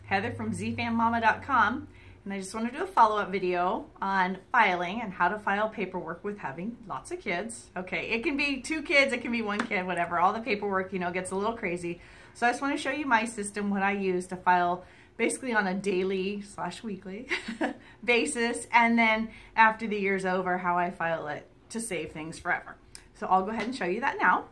Heather from zfanmama.com, and I just want to do a follow-up video on filing and how to file paperwork with having lots of kids. Okay, it can be 2 kids, it can be 1 kid, whatever. All the paperwork, you know, gets a little crazy. So I just want to show you my system, what I use to file basically on a daily/weekly basis, and then after the year's over, how I file it to save things forever. So I'll go ahead and show you that now.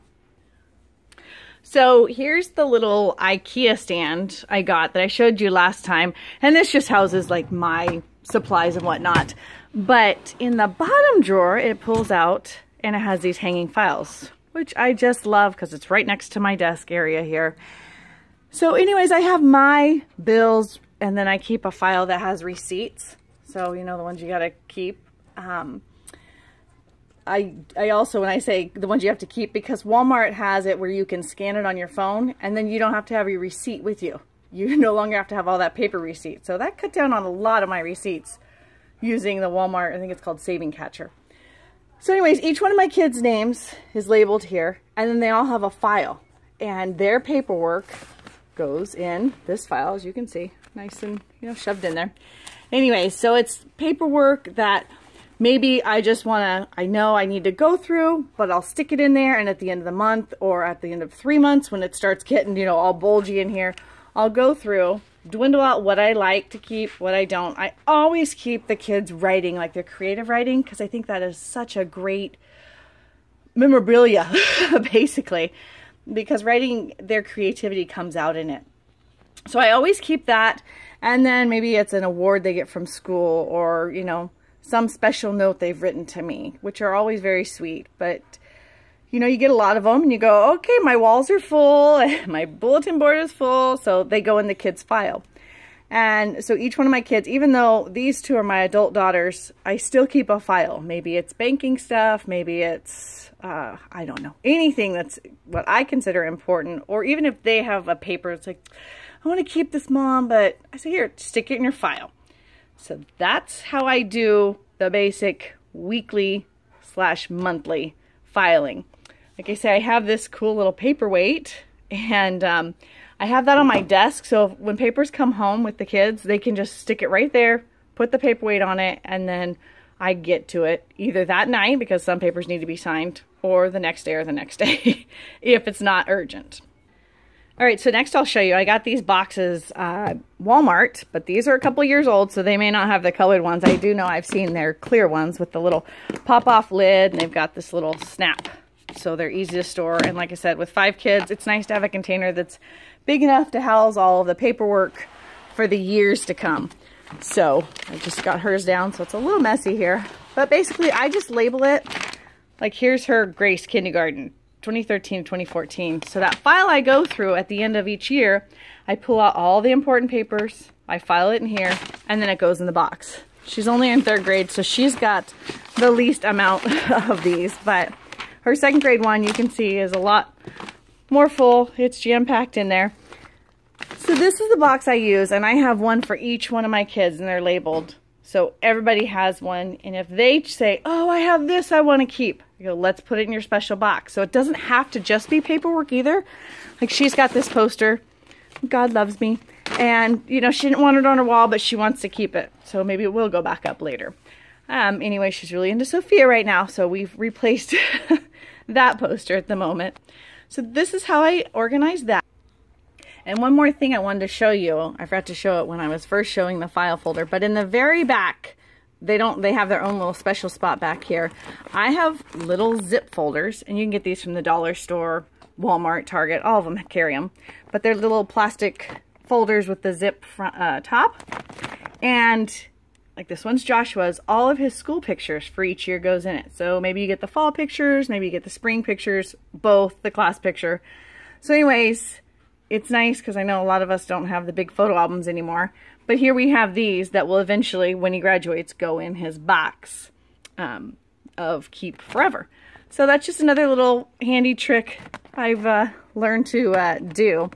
So here's the little IKEA stand I got that I showed you last time. And this just houses like my supplies and whatnot. But in the bottom drawer, it pulls out and it has these hanging files, which I just love because it's right next to my desk area here. So anyways, I have my bills, and then I keep a file that has receipts. So, you know, the ones you gotta keep. I also, when I say the ones you have to keep, because Walmart has it where you can scan it on your phone and then you don't have to have your receipt with you. You no longer have to have all that paper receipt. So that cut down on a lot of my receipts using the Walmart, I think it's called Saving Catcher. So anyways, each one of my kids' names is labeled here, and then they all have a file, and their paperwork goes in this file, as you can see, nice and, you know, shoved in there. Anyways, so it's paperwork that maybe I just want to, I know I need to go through, but I'll stick it in there, and at the end of the month or at the end of 3 months when it starts getting, you know, all bulgy in here, I'll go through, dwindle out what I like to keep, what I don't. I always keep the kids' writing, like their creative writing, because I think that is such a great memorabilia, basically, because writing, their creativity comes out in it. So I always keep that, and then maybe it's an award they get from school, or, you know, some special note they've written to me, which are always very sweet. But, you know, you get a lot of them and you go, okay, my walls are full, my bulletin board is full, so they go in the kids' file. And so each one of my kids, even though these 2 are my adult daughters, I still keep a file. Maybe it's banking stuff, maybe it's, I don't know, anything that's what I consider important. Or even if they have a paper, it's like, I want to keep this, Mom, but I say, here, stick it in your file. So that's how I do the basic weekly/monthly filing. Like I say, I have this cool little paperweight, and I have that on my desk. So when papers come home with the kids, they can just stick it right there, put the paperweight on it, and then I get to it either that night, because some papers need to be signed, or the next day or the next day if it's not urgent. All right, so next I'll show you, I got these boxes, Walmart, but these are a couple years old, so they may not have the colored ones. I do know I've seen their clear ones with the little pop-off lid, and they've got this little snap, so they're easy to store. And like I said, with 5 kids, it's nice to have a container that's big enough to house all of the paperwork for the years to come. So I just got hers down, so it's a little messy here. But basically, I just label it, like here's her Grace Kindergarten, 2013, 2014. So that file I go through at the end of each year, I pull out all the important papers, I file it in here, and then it goes in the box. She's only in 3rd grade, so she's got the least amount of these, but her 2nd grade one, you can see, is a lot more full. It's jam-packed in there. So this is the box I use, and I have one for each one of my kids, and they're labeled. So everybody has one, and if they say, oh, I have this I want to keep, I go, let's put it in your special box. So it doesn't have to just be paperwork either. Like she's got this poster, God loves me, and you know, she didn't want it on her wall, but she wants to keep it. So maybe it will go back up later. Anyway, she's really into Sophia right now, so we've replaced that poster at the moment. So this is how I organize that. And one more thing I wanted to show you. I forgot to show it when I was first showing the file folder, but in the very back, they have their own little special spot back here. I have little zip folders, and you can get these from the dollar store, Walmart, Target, all of them carry them. But they're little plastic folders with the zip front, top. And like this one's Joshua's, all of his school pictures for each year goes in it. So maybe you get the fall pictures, maybe you get the spring pictures, both the class picture. So anyways, it's nice because I know a lot of us don't have the big photo albums anymore. But here we have these that will eventually, when he graduates, go in his box of keep forever. So that's just another little handy trick I've learned to do,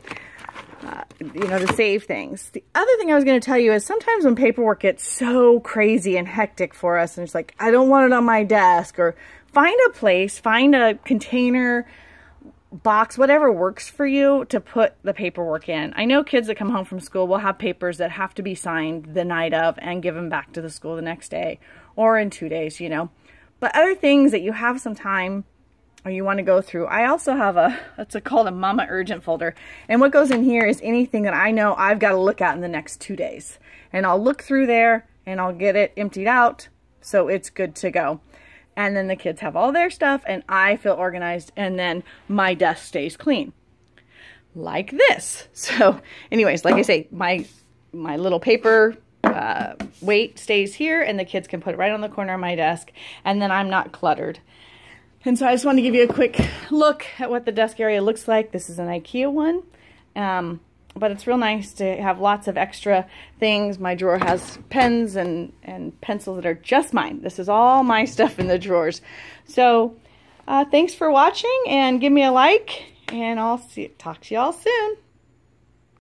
you know, to save things. The other thing I was going to tell you is sometimes when paperwork gets so crazy and hectic for us, and it's like, I don't want it on my desk, or find a place, find a container, box, whatever works for you to put the paperwork in. I know kids that come home from school will have papers that have to be signed the night of and given back to the school the next day or in 2 days, you know. But other things that you have some time or you want to go through, I also have called a Mama Urgent folder. And what goes in here is anything that I know I've got to look at in the next 2 days. And I'll look through there and I'll get it emptied out so it's good to go. And then the kids have all their stuff and I feel organized, and then my desk stays clean. Like this. So anyways, like I say, my little paper weight stays here and the kids can put it right on the corner of my desk, and then I'm not cluttered. And so I just want to give you a quick look at what the desk area looks like. This is an IKEA one. But it's real nice to have lots of extra things. My drawer has pens and pencils that are just mine. This is all my stuff in the drawers. So thanks for watching, and give me a like, and I'll talk to y'all soon.